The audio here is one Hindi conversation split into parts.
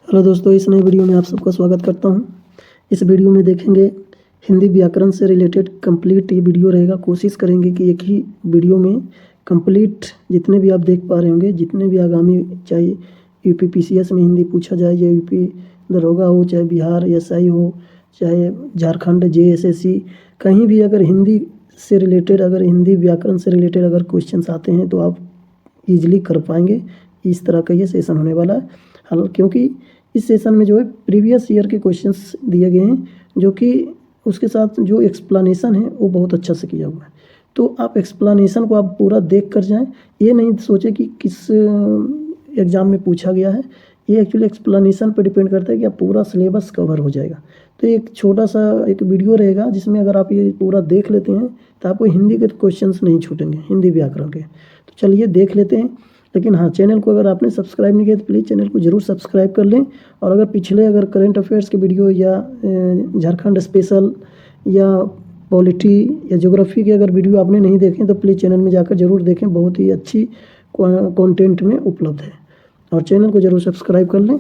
हेलो दोस्तों, इस नई वीडियो में आप सबका स्वागत करता हूं। इस वीडियो में देखेंगे हिंदी व्याकरण से रिलेटेड कंप्लीट ये वीडियो रहेगा। कोशिश करेंगे कि एक ही वीडियो में कंप्लीट जितने भी आप देख पा रहे होंगे, जितने भी आगामी चाहे यूपी पीसीएस में हिंदी पूछा जाए या यूपी दरोगा हो, चाहे बिहार एसआई हो, चाहे झारखंड जेएसएससी, कहीं भी अगर हिंदी से रिलेटेड अगर हिंदी व्याकरण से रिलेटेड अगर क्वेश्चन आते हैं तो आप ईजिली कर पाएंगे। इस तरह का ये सेशन होने वाला है। हाल क्योंकि इस सेशन में जो है प्रीवियस ईयर के क्वेश्चंस दिए गए हैं, जो कि उसके साथ जो एक्सप्लेनेशन है वो बहुत अच्छा से किया हुआ है। तो आप एक्सप्लेनेशन को आप पूरा देख कर जाएं, ये नहीं सोचे कि किस एग्ज़ाम में पूछा गया है। ये एक्चुअली एक्सप्लेनेशन पर डिपेंड करता है कि आप पूरा सिलेबस कवर हो जाएगा। तो एक छोटा सा एक वीडियो रहेगा जिसमें अगर आप ये पूरा देख लेते हैं तो आपको हिंदी के क्वेश्चंस नहीं छूटेंगे, हिंदी व्याकरण के। तो चलिए देख लेते हैं। लेकिन हाँ, चैनल को अगर आपने सब्सक्राइब नहीं किया तो प्लीज़ चैनल को ज़रूर सब्सक्राइब कर लें। और अगर पिछले अगर करंट अफेयर्स के वीडियो या झारखंड स्पेशल या पॉलिटी या ज्योग्राफी के अगर वीडियो आपने नहीं देखे तो प्लीज़ चैनल में जाकर ज़रूर देखें, बहुत ही अच्छी कंटेंट में उपलब्ध है। और चैनल को ज़रूर सब्सक्राइब कर लें।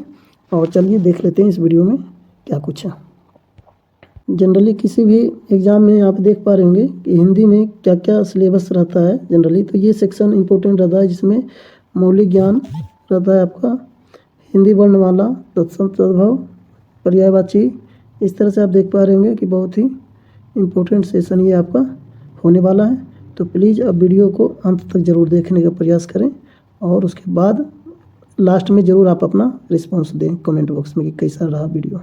और चलिए देख लेते हैं इस वीडियो में क्या कुछ है। जनरली किसी भी एग्ज़ाम में आप देख पा रहे होंगे कि हिंदी में क्या क्या सिलेबस रहता है जनरली। तो ये सेक्शन इंपॉर्टेंट रहता है जिसमें मौलिक ज्ञान रहता है आपका, हिंदी वर्णमाला, तत्सम तद्भव, पर्यायवाची। इस तरह से आप देख पा रहे होंगे कि बहुत ही इम्पोर्टेंट सेशन ये आपका होने वाला है। तो प्लीज़ अब वीडियो को अंत तक ज़रूर देखने का प्रयास करें और उसके बाद लास्ट में ज़रूर आप अपना रिस्पॉन्स दें कमेंट बॉक्स में कि कैसा रहा वीडियो।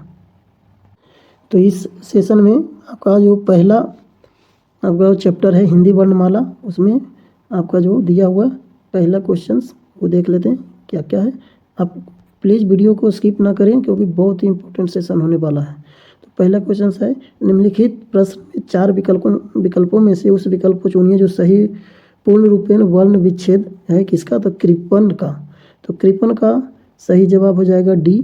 तो इस सेशन में आपका जो पहला आपका चैप्टर है हिंदी वर्णमाला, उसमें आपका जो दिया हुआ पहला क्वेश्चंस वो देख लेते हैं क्या क्या है। आप प्लीज़ वीडियो को स्किप ना करें क्योंकि बहुत ही इंपॉर्टेंट सेशन होने वाला है। तो पहला क्वेश्चन है, निम्नलिखित प्रश्न में 4 विकल्पों में से उस विकल्प को चुनिए जो सही पूर्ण रूपेण वर्ण विच्छेद है किसका। तो कृपण का। तो कृपण का सही जवाब हो जाएगा डी,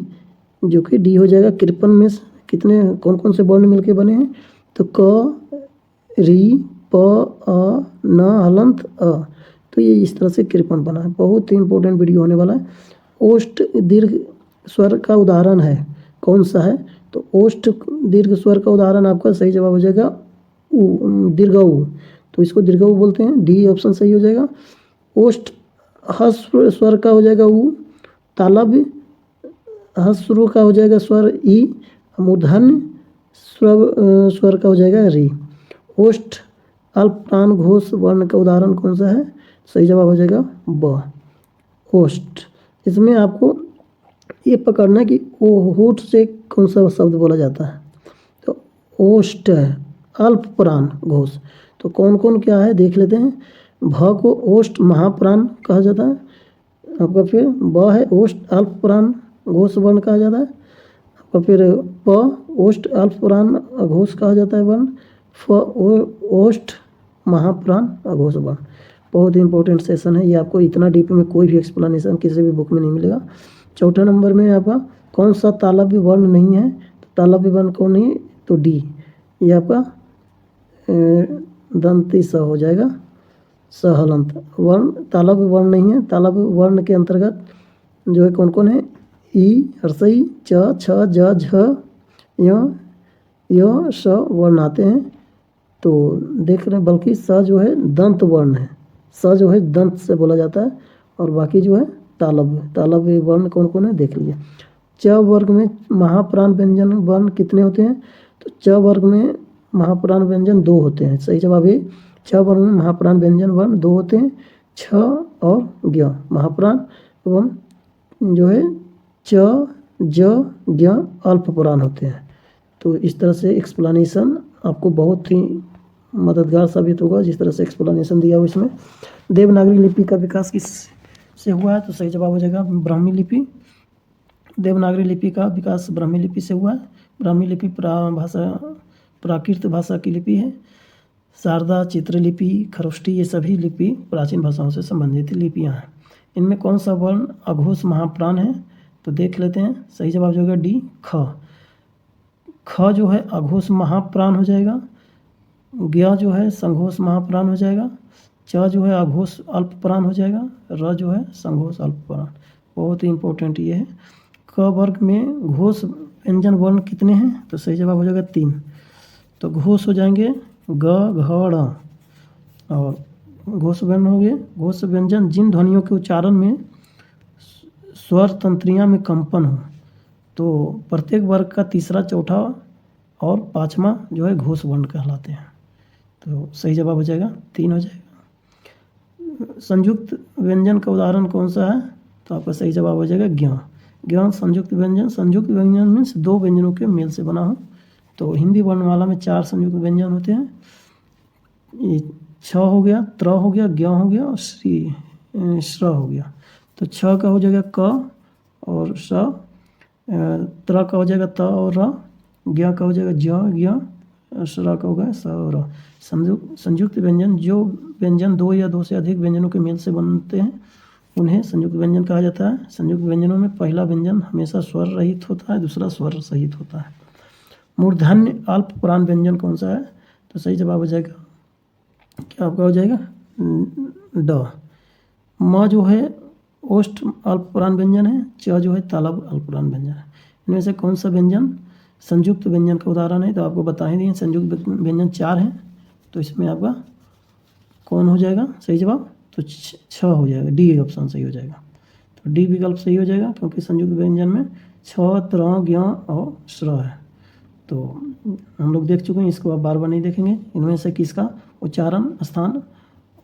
जो कि डी हो जाएगा। कृपण में कितने कौन कौन से वर्ण मिलके बने हैं। तो क, री, प, अ, न, हलंत, अ। तो ये इस तरह से कृपण बना है। बहुत ही इंपॉर्टेंट वीडियो होने वाला है। ओष्ठ दीर्घ स्वर का उदाहरण है कौन सा है। तो ओष्ठ दीर्घ स्वर का उदाहरण आपका सही जवाब हो जाएगा उ, दीर्घ उ। तो इसको दीर्घ उ बोलते हैं, डी ऑप्शन सही हो जाएगा। ओष्ठ ह्रस्व स्वर का हो जाएगा उ। तालब ह्रस्व का हो जाएगा स्वर ई। मूर्धन्य स्वर का हो जाएगा री। ओष्ठ अल्प प्राण घोष वर्ण का उदाहरण कौन सा है। सही जवाब हो जाएगा ब, ओष्ठ। इसमें आपको ये पकड़ना है कि होठ से कौन सा शब्द बोला जाता है। तो ओष्ठ है अल्प प्राण घोष। तो कौन कौन क्या है देख लेते हैं। भ को ओष्ठ महाप्राण कहा जाता है आपका। फिर ब है ओष्ठ अल्प प्राण घोष वर्ण कहा जाता है आपका। फिर प ओष्ठ अल्प प्राण अघोष कहा जाता है वर्ण। फ ओष्ठ महाप्राण अघोष वर्ण। बहुत ही इंपॉर्टेंट सेशन है ये। आपको इतना डीप में कोई भी एक्सप्लेनेशन किसी भी बुक में नहीं मिलेगा। चौथा नंबर में आपका कौन सा तालव्य वर्ण नहीं है। तो तालव्य वर्ण कौन नहीं है। तो डी, ये आपका दंती स हो जाएगा। सहलंत वर्ण तालव्य वर्ण नहीं है। तालव्य वर्ण के अंतर्गत जो है कौन कौन है। ई, हर्षई, च, छ, ज, झ, य, श वर्ण आते हैं। तो देख रहे हैं, बल्कि स जो है दंत वर्ण है। स जो है दंत से बोला जाता है और बाकी जो है तालव्य वर्ण कौन कौन है देख लीजिए। च वर्ग में महाप्राण व्यंजन वर्ण कितने होते हैं। तो च वर्ग में महाप्राण व्यंजन 2 होते हैं। सही जवाब है। छ वर्ग में महाप्राण व्यंजन वर्ण 2 होते हैं, छ और ज्ञ। महाप्राण एवं जो है च, ज, ज्ञ अल्प प्राण होते हैं। तो इस तरह से एक्सप्लेनेशन आपको बहुत ही मददगार साबित होगा जिस तरह से एक्सप्लेनेशन दिया हुआ इसमें। देवनागरी लिपि का विकास किस से हुआ है। तो सही जवाब हो जाएगा ब्राह्मी लिपि। देवनागरी लिपि का विकास ब्राह्मी लिपि से हुआ है। ब्राह्मी लिपि प्राकृत भाषा की लिपि है। शारदा, चित्रलिपि, खरोष्ठी ये सभी लिपि प्राचीन भाषाओं से संबंधित लिपियाँ हैं। इनमें कौन सा वर्ण अघोष महाप्राण है। तो देख लेते हैं। सही जवाब जो होगा डी, ख। ख जो है अघोष महाप्राण हो जाएगा। ज्ञ जो है संघोष महाप्राण हो जाएगा। च जो है अघोष अल्प प्राण हो जाएगा। र जो है संघोष अल्प प्राण। बहुत ही इंपॉर्टेंट ये है। क वर्ग में घोष व्यंजन वर्ण कितने हैं? तो सही जवाब हो जाएगा 3। तो घोष हो जाएंगे ग, घ, ड़, और घोष वर्ण हो गए। घोष व्यंजन जिन ध्वनियों के उच्चारण में स्वर तंत्रियाँ में कंपन हो, तो प्रत्येक वर्ग का तीसरा, चौथा और पाँचवा जो है घोष वर्ण कहलाते हैं। तो सही जवाब हो जाएगा 3 हो जाएगा। संयुक्त व्यंजन का उदाहरण कौन सा है? तो आपका सही जवाब हो जाएगा ज्ञ। ज्ञ संयुक्त व्यंजन। संयुक्त व्यंजन मीन्स 2 व्यंजनों के मेल से बना हो। तो हिंदी वर्णमाला में 4 संयुक्त व्यंजन होते हैं। ये छ हो गया, त्र हो गया, ज्ञ हो गया और श्र हो गया। तो छ का हो जाएगा क और स, त्र का हो जाएगा त और र, ज्ञ का हो जाएगा ज, ज्ञ, श्र का होगा स और र। संयुक्त व्यंजन जो व्यंजन 2 या 2 से अधिक व्यंजनों के मेल से बनते हैं उन्हें संयुक्त व्यंजन कहा जाता है। संयुक्त व्यंजनों में पहला व्यंजन हमेशा स्वर रहित होता है, दूसरा स्वर सहित होता है। मूर्धन्य अल्प प्राण व्यंजन कौन सा है? तो सही जवाब हो जाएगा, क्या आपका हो जाएगा ड। म जो है ओष्ठ अल्प प्राण व्यंजन है। च जो है तालब अल्प प्राण व्यंजन है। इनमें से कौन सा व्यंजन संयुक्त व्यंजन का उदाहरण है? तो आपको बता ही दिए संयुक्त व्यंजन 4 हैं। तो इसमें आपका कौन हो जाएगा सही जवाब? तो 6 हो जाएगा, डी ऑप्शन सही हो जाएगा। तो डी विकल्प सही हो जाएगा क्योंकि संयुक्त व्यंजन में 6, त्र, ज्ञ और श्र है। तो हम लोग देख चुके हैं, इसको आप बार बार नहीं देखेंगे। इनमें से किसका उच्चारण स्थान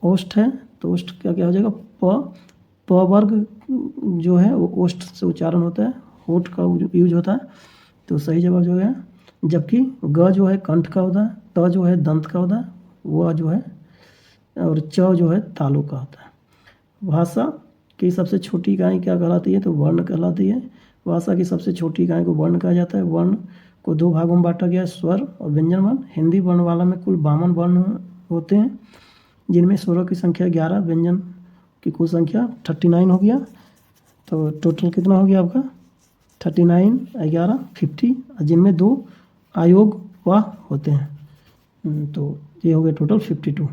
ओष्ठ है? तो ओष्ठ का क्या हो जाएगा? प वर्ग जो है वो ओष्ठ से उच्चारण होता है, होठ का यूज होता है। तो सही जवाब जो है, जबकि ग जो है कंठ का होता है, त जो है दंत का होता है, व जो है और च जो है तालु का होता है। भाषा की सबसे छोटी इकाई क्या कहलाती है? तो वर्ण कहलाती है। भाषा की सबसे छोटी इकाई को वर्ण कहा जाता है। वर्ण को 2 भागों में बांटा गया है, स्वर और व्यंजन वर्ण। हिंदी वर्णमाला में कुल 52 वर्ण होते हैं, जिनमें स्वरों की संख्या 11, व्यंजन की कुल संख्या 39 हो गया। तो टोटल कितना हो गया आपका? 39, 11, 50, जिनमें 2 आयोग वाह होते हैं। तो ये हो गया टोटल 52।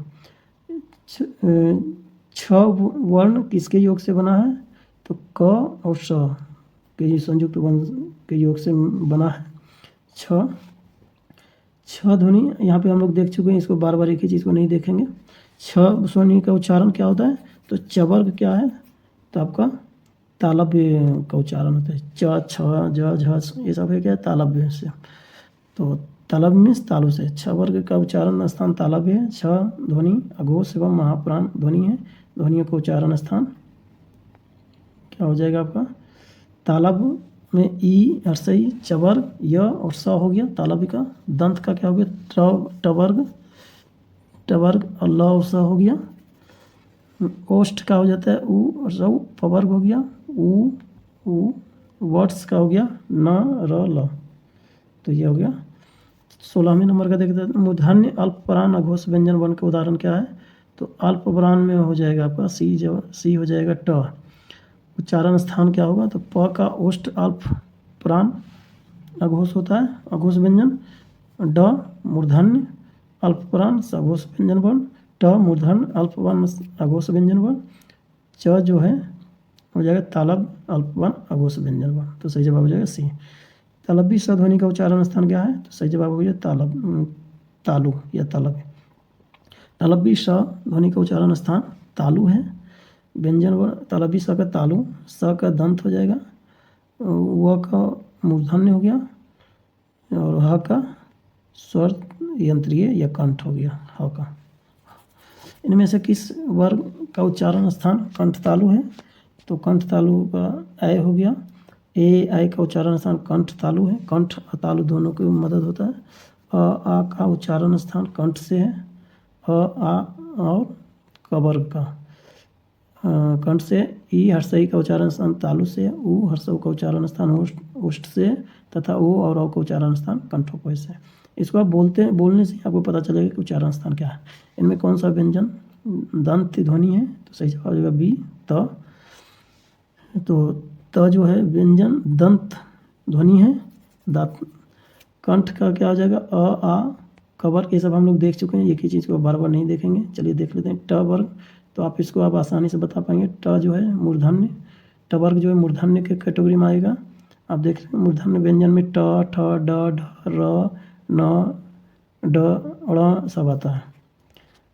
6 वर्ण किसके योग से बना है? तो क और स के संयुक्त वर्ण के योग से बना है। 6 ध्वनि यहाँ पे हम लोग देख चुके हैं, इसको बार बार एक ही चीज़ को नहीं देखेंगे। 6 ध्वनि का उच्चारण क्या होता है? तो चवर्ग क्या है? तो आपका तालव्य का उच्चारण होता है। च, छ, ज, झ, ये सब है क्या? तालव्य से। तो तालव्य मीन्स तालु से। 6 वर्ग का उच्चारण स्थान तालव्य है। 6 ध्वनि अघोष एवं महाप्राण ध्वनि है। ध्वनियों का उच्चारण स्थान क्या हो जाएगा आपका? तालव्य में ई, हर्षई, चवर्ग, य और स हो गया तालव्य का। दंत का क्या हो गया? टवर्ग, टवर्ग और ल और स हो गया। ओष्ठ का हो जाता है उ और रौ, पवर्ग हो गया उ, वर्ष का हो गया न, र, ल। तो ये हो गया। 16वें नंबर का देखते हैं, मूर्धन्य अल्प प्राण अघोष व्यंजन वर्ण का उदाहरण क्या है? तो अल्प प्राण में हो जाएगा आपका सी हो जाएगा ट। उच्चारण स्थान क्या होगा? तो प का ओष्ठ अल्प प्राण अघोष होता है, अघोष व्यंजन। ड मूर्धन्य अल्प प्राण अघोष व्यंजन वर्ण। ट मूर्धन्य अल्प वर्ण अघोष व्यंजन वर्ण। च जो है हो जाएगा तालब अल्प वर्ण अघोष व्यंजन वर्ण। तो सही जवाब हो जाएगा सी। तालव्य स ध्वनि का उच्चारण स्थान क्या है? तो सही जवाब हो गया तालु या तालव्य। तालव्य स ध्वनि का उच्चारण स्थान तालु है। व्यंजन वर्ण तालव्य स का तालु, स का दंत हो जाएगा, व का मूर्धन्य हो गया और ह का स्वर यंत्रीय या कंठ हो गया, ह का। इनमें से किस वर्ग का उच्चारण स्थान कंठ तालु है? तो कंठ तालु का ऐ हो गया। ए आई का उच्चारण स्थान कंठ तालु है। कंठ और तालु दोनों की मदद होता है। आ का उच्चारण स्थान कंठ से है। आ और कवर्ग का कंठ से। ई हर्षई का उच्चारण स्थान तालु से। उ हर्षऊ का उच्चारण स्थान ओष्ठ से तथा ओ और औ का उच्चारण स्थान कंठोपय से। इसको आप बोलने से आपको पता चलेगा कि उच्चारण स्थान क्या है। इनमें कौन सा व्यंजन दंत ध्वनि है? तो सही जवाब हो जाएगा बी त। तो त जो है व्यंजन दंत ध्वनि है। दांत कंठ का क्या हो जाएगा? अ, आ, कवर्ग, ये सब हम लोग देख चुके हैं, एक ही चीज़ को बार बार नहीं देखेंगे। चलिए देख लेते हैं। ट वर्ग, तो आप इसको आप आसानी से बता पाएंगे। ट जो है मूर्धन्य, ट वर्ग जो है मूर्धन्य के कैटेगरी में आएगा। आप देख रहे हैं मूर्धन्य व्यंजन में ट, ठ, ड, ढ, र, न, ड, ड़ सब आता है।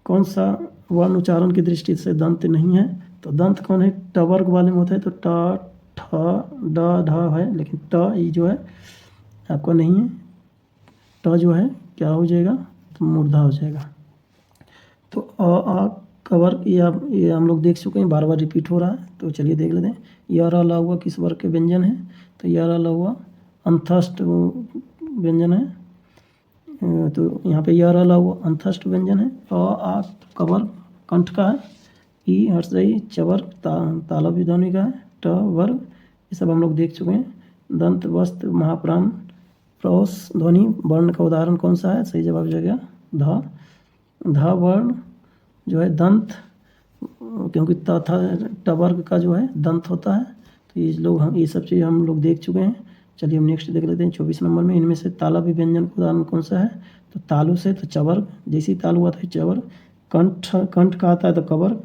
कौन सा वर्ण उच्चारण की दृष्टि से दंत नहीं है? तो दंत कौन है? ट वर्ग वाले में होता है, तो ट, ठ, ड, ढ है, लेकिन ट ई जो है आपका नहीं है। ट जो है क्या हो जाएगा? तो मूर्धा हो जाएगा। तो आ कवर ये हम लोग देख चुके हैं, बार बार रिपीट हो रहा है, तो चलिए देख लेते हैं। य र ल हुआ किस वर्ग के व्यंजन है? तो य र ल हुआ अंतस्थ व्यंजन है। तो यहाँ पे य र ल हुआ अंतस्थ व्यंजन है। आ कवर कंठ का है। ई हर्षई चवर तालव्य ध्वनि का है। ट वर्ग ये सब हम लोग देख चुके हैं। दंत वस्त महाप्राण प्रौस ध्वनि वर्ण का उदाहरण कौन सा है? सही जवाब हो जाएगा ध। ध वर्ण जो है दंत, क्योंकि तथा ट वर्ग का जो है दंत होता है। तो ये सब चीज़ हम लोग देख चुके हैं। चलिए हम नेक्स्ट देख लेते हैं 24 नंबर में। इनमें से तालव्य व्यंजन का उदाहरण कौन सा है? तो तालु से तो चवर्ग, जैसी तालु आता है चवर्ग। कंठ का आता है तो कवर्ग,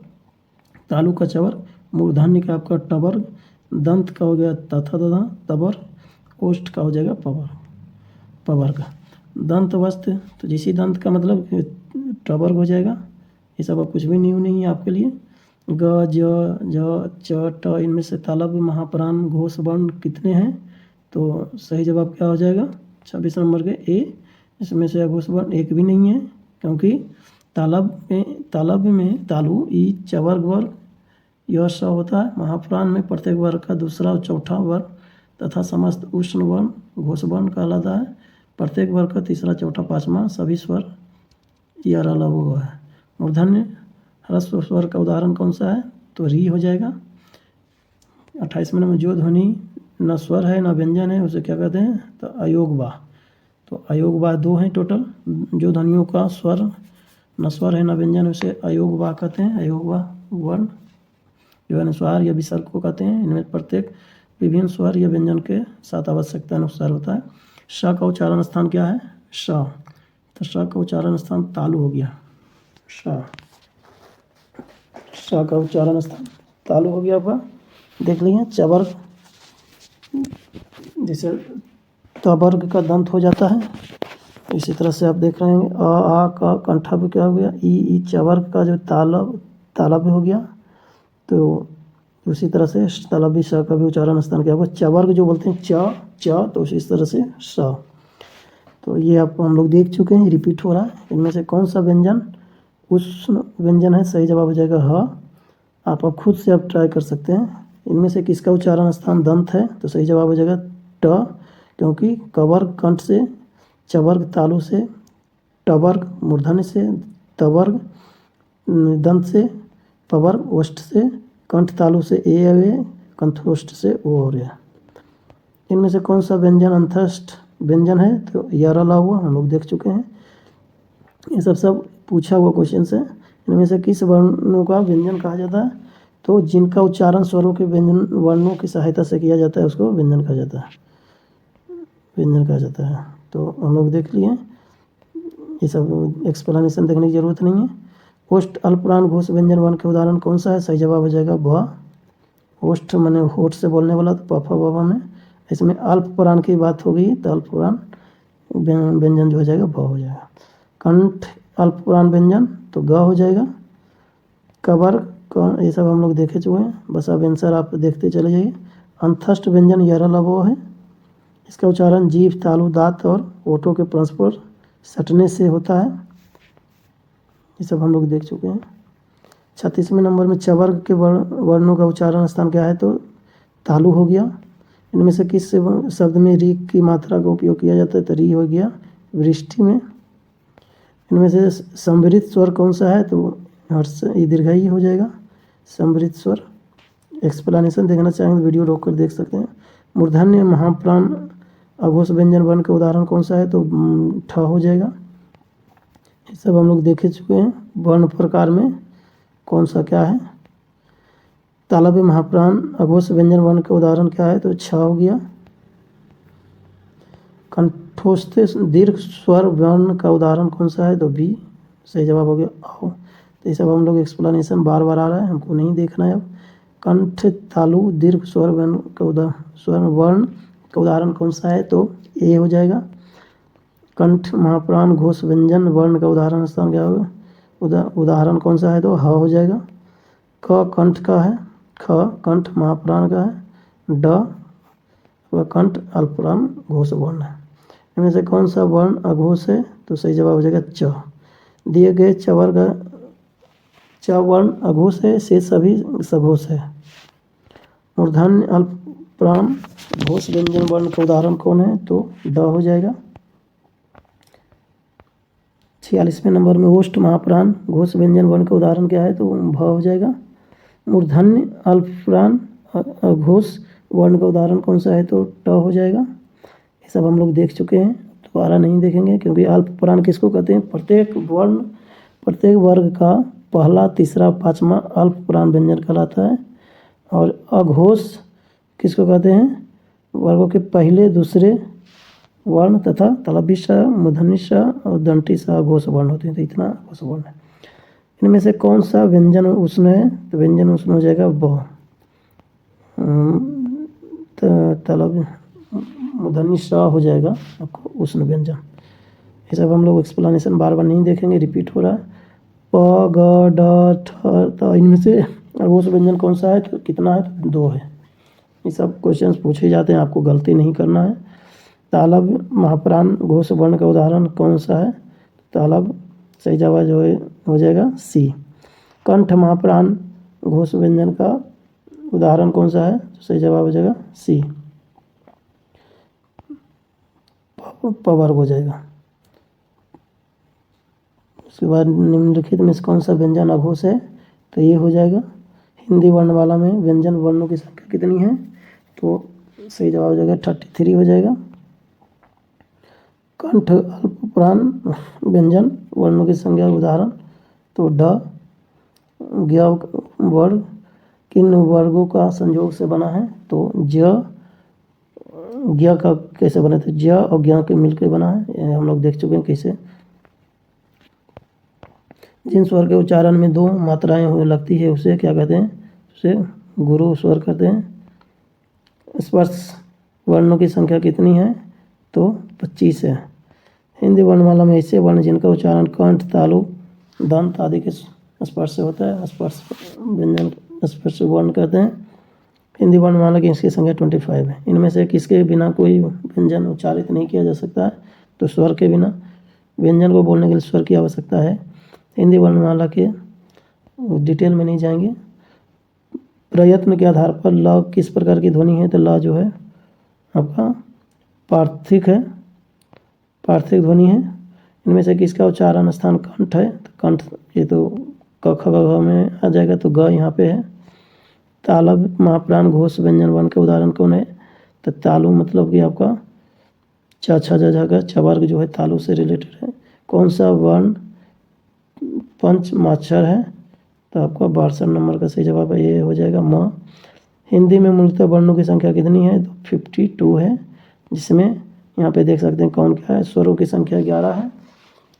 तालु का चवर्ग, मूर्धन्य का आपका टवर्ग, दंत का हो गया तथा तथा तवर्ग, ओष्ठ का हो जाएगा पवर्ग। दंत वस्त तो जैसी दंत का मतलब टवर्ग हो जाएगा। ये सब अब कुछ भी न्यू नहीं है आपके लिए। ग, ज, झ, च, ट इनमें से तालव्य महाप्राण घोष वर्ण कितने हैं? तो सही जवाब क्या हो जाएगा? 26 नंबर के ए। इसमें से घोष वर्ण एक भी नहीं है, क्योंकि तालव्य में तालु ई चवर्ग वर्ग यह स होता है। महाप्राण में प्रत्येक वर्ग का दूसरा और चौथा वर्ण तथा समस्त उष्ण वर्ण घोष वर्ण कहलाता है। प्रत्येक वर्ग का तीसरा चौथा पांचवा सभी स्वर यह रला हुआ है। मूर्धन्य ह्रस्व स्वर का उदाहरण कौन सा है? तो री हो जाएगा। 28वें नंबर जो ध्वनि न स्वर है न व्यंजन है उसे क्या कहते हैं? तो अयोगवा। तो अयोगवा दो हैं टोटल। जो ध्वनियों का स्वर न स्वर है न व्यंजन उसे अयोगवा कहते हैं। अयोगवा वर्ण जो अनुस्वार या विसर्ग को कहते हैं। इनमें प्रत्येक विभिन्न स्वर या व्यंजन के साथ आवश्यकता अनुसार होता है। श का उच्चारण स्थान क्या है? श। तो श का उच्चारण स्थान तालु हो गया। श का उच्चारण स्थान तालु हो गया आपका। देख लीजिए चवर्ग, जैसे तवर्ग का दंत हो जाता है, इसी तरह से आप देख रहे हैं। आ का कंठा भी क्या हो गया? ई चवर्ग का जो तालव्य हो गया। तो उसी तरह से तालव्य श का भी उच्चारण स्थान क्या होगा? चवर्ग जो बोलते हैं च, तो इस तरह से स। तो ये आप हम लोग देख चुके हैं, रिपीट हो रहा है। इनमें से कौन सा व्यंजन उष्ण व्यंजन है? सही जवाब हो जाएगा ह। आप खुद से आप ट्राई कर सकते हैं। इनमें से किसका उच्चारण स्थान दंत है? तो सही जवाब हो जाएगा ट, क्योंकि कवर्ग कंठ से, चवर्ग तालु से, टवर्ग मूर्धन्य से, तवर्ग दंत से, पवर्ग ओष्ठ से, कंठ तालु से ए, कंठोष्ठ से ओ हो रहा। इनमें से कौन सा व्यंजन अंतस्थ व्यंजन है? तो यारा ला हुआ हम लोग देख चुके हैं। ये सब पूछा हुआ क्वेश्चन है। इनमें से किस वर्णों का व्यंजन कहा जाता है? तो जिनका उच्चारण स्वरों के व्यंजन वर्णों की सहायता से किया जाता है उसको व्यंजन कहा जाता है। व्यंजन कहा जाता है। तो हम लोग देख लिए, ये सब एक्सप्लेनेशन देखने की जरूरत नहीं है। ओष्ठ अल्पप्राण घोष व्यंजन वर्ण के उदाहरण कौन सा है? सही जवाब हो जाएगा भ। ओष्ठ माने होठ से बोलने वाला, तो पफा बाबा में। इसमें अल्पप्राण की बात होगी तो अल्पप्राण व्यंजन जो हो जाएगा भ हो जाएगा। कंठ अल्पप्राण व्यंजन तो ग हो जाएगा। कवर्ग ये सब हम लोग देखे चुके हैं, बस अब आंसर आप देखते चले जाइए। अंतस्थ व्यंजन यरलवो है। इसका उच्चारण जीभ, तालु, दांत और ओठों के परस्पर सटने से होता है। ये सब हम लोग देख चुके हैं। 36वें नंबर में चवर्ग के वर्णों का उच्चारण स्थान क्या है? तो तालु हो गया। इनमें से किस शब्द में री की मात्रा का उपयोग किया जाता है? तो री हो गया वृष्टि में। इनमें से संवृत स्वर कौन सा है? तो हर्ष ये दीर्घाई हो जाएगा संवृत स्वर। एक्सप्लेनेशन देखना चाहेंगे तो वीडियो रोक कर देख सकते हैं। मूर्धन्य महाप्राण अघोष व्यंजन वर्ण के उदाहरण कौन सा है? तो ठ हो जाएगा। ये सब हम लोग देखे चुके हैं। वर्ण प्रकार में कौन सा क्या है? तालव्य महाप्राण अघोष व्यंजन वर्ण के उदाहरण क्या है? तो छ हो गया। कंठोस्थ दीर्घ स्वर वर्ण का उदाहरण कौन सा है? तो बी। सही जवाब हो गया आओ। तो ये सब हम लोग एक्सप्लेनेशन बार बार आ रहा है, हमको नहीं देखना है अब। कंठ तालु दीर्घ स्वर वर्ण का का उदाहरण कौन सा है, तो ए हो जाएगा। कंठ महाप्राण घोष व्यंजन वर्ण का उदाहरण स्थान क्या होगा, उदाहरण कौन सा है, तो ह हो जाएगा। क कंठ का है, ख कंठ महाप्राण का है, ड वह कंठ अल्पप्राण घोष वर्ण है। इनमें से कौन सा वर्ण अघोष है, तो सही जवाब हो जाएगा च। दिए गए चवर का च वर्ण अघोष है, से सभी सघोष है। मूर्धन्य अल्पप्राण घोष व्यंजन वर्ण का उदाहरण कौन है, तो ड हो जाएगा। 46वें नंबर में ओष्ठ महाप्राण घोष व्यंजन वर्ण का उदाहरण क्या है, तो भ हो जाएगा। मूर्धन्य अल्पप्राण घोष वर्ण का उदाहरण कौन सा है, तो ट हो जाएगा। ये सब हम लोग देख चुके हैं, दोबारा नहीं देखेंगे, क्योंकि अल्पप्राण किसको कहते हैं, प्रत्येक वर्ग का पहला तीसरा पांचवा अल्पप्राण व्यंजन कहलाता है। और अघोष किसको कहते हैं, वर्गों के पहले दूसरे वर्ण तथा तलबी मूर्धन्य और दंती अघोष वर्ण होते हैं, तो इतना अघोष वर्ण है। इनमें से कौन सा व्यंजन उष्ण है, तो व्यंजन उष्ण हो जाएगा ब। तलब मूर्धन्य स हो जाएगा आपको उष्ण व्यंजन। ये सब हम लोग एक्सप्लेनेशन बार बार नहीं देखेंगे, रिपीट हो रहा है। प ग ड ठ, तो इनमें से अघोष व्यंजन कौन सा है, तो कितना है, तो 2 है। ये सब क्वेश्चंस पूछे जाते हैं, आपको गलती नहीं करना है। तालब महाप्राण घोष वर्ण का उदाहरण कौन सा है, तालब सही जवाब जो है हो जाएगा सी। कंठ महाप्राण घोष व्यंजन का उदाहरण कौन सा है, तो सही जवाब हो जाएगा सी, प वर्ग हो जाएगा। उसके बाद निम्नलिखित में से कौन सा व्यंजन अघोष है, तो ये हो जाएगा। हिंदी वर्णमाला में व्यंजन वर्णों की संख्या कितनी है, तो सही जवाब हो जाएगा 33 हो जाएगा। कंठ अल्पप्राण व्यंजन वर्णों की संख्या उदाहरण, तो ड। ज्ञ वर्ग किन वर्गों का संयोग से बना है, तो ज। ज्ञ का कैसे बना, तो ज और ज्ञ के मिलकर बना है, हम लोग देख चुके हैं कैसे। जिन स्वर के उच्चारण में 2 मात्राएं होने लगती है उसे क्या कहते हैं, उसे गुरु स्वर कहते हैं। स्पर्श वर्णों की संख्या कितनी है, तो 25 है। हिंदी वर्णमाला में ऐसे वर्ण जिनका उच्चारण कंठ तालु दंत आदि के स्पर्श से होता है, स्पर्श व्यंजन स्पर्श वर्ण कहते हैं। हिंदी वर्णमाला की इसकी संख्या 25 है। इनमें से किसके बिना कोई व्यंजन उच्चारित नहीं किया जा सकता है, तो स्वर के बिना। व्यंजन को बोलने के लिए स्वर की आवश्यकता है। हिंदी वर्णमाला के डिटेल में नहीं जाएंगे। प्रयत्न के आधार पर ल किस प्रकार की ध्वनि है, तो ल जो है आपका पार्थिक है, पार्थिक ध्वनि है। इनमें से किसका उच्चारण स्थान कंठ है, तो कंठ ये तो क ख ग घ में आ जाएगा, तो ग यहाँ पे है। तालब महाप्राण घोष व्यंजन वर्ण के उदाहरण कौन है, तो तालु मतलब कि आपका छ छ ज झ का छ वर्ग जो है तालु से रिलेटेड है। कौन सा वर्ण पंचमाक्षर है, तो आपका 62 नंबर का सही जवाब है, ये हो जाएगा म। हिंदी में मूलतः वर्णों की संख्या कितनी है, तो 52 है, जिसमें यहाँ पे देख सकते हैं कौन क्या है। स्वरों की संख्या 11 है।